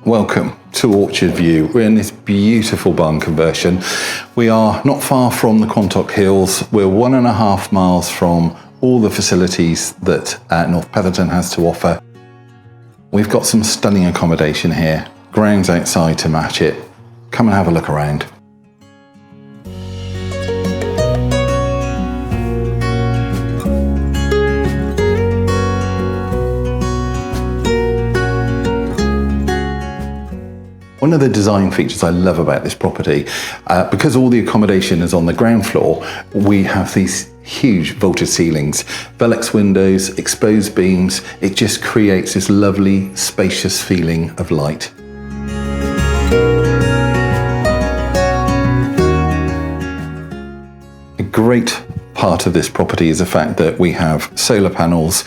Welcome to Orchard View. We're in this beautiful barn conversion. We are not far from the Quantock Hills. We're 1.5 miles from all the facilities that North Petherton has to offer. We've got some stunning accommodation here, grounds outside to match it. Come and have a look around. One of the design features I love about this property, because all the accommodation is on the ground floor, we have these huge vaulted ceilings, Velux windows, exposed beams. It just creates this lovely, spacious feeling of light. A great part of this property is the fact that we have solar panels,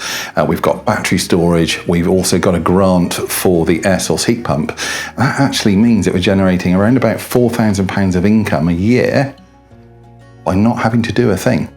we've got battery storage, we've also got a grant for the air source heat pump. That actually means that we're generating around about £4,000 of income a year by not having to do a thing.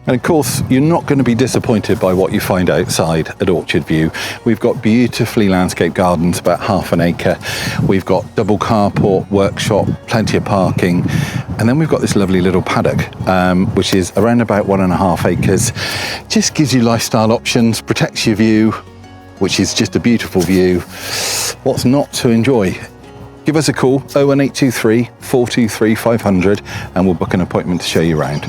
And of course, you're not going to be disappointed by what you find outside at Orchard View. We've got beautifully landscaped gardens, about ½ an acre. We've got double carport, workshop, plenty of parking. And then we've got this lovely little paddock, which is around about 1.5 acres. Just gives you lifestyle options, protects your view, which is just a beautiful view. What's not to enjoy? Give us a call, 01823 423 500, and we'll book an appointment to show you around.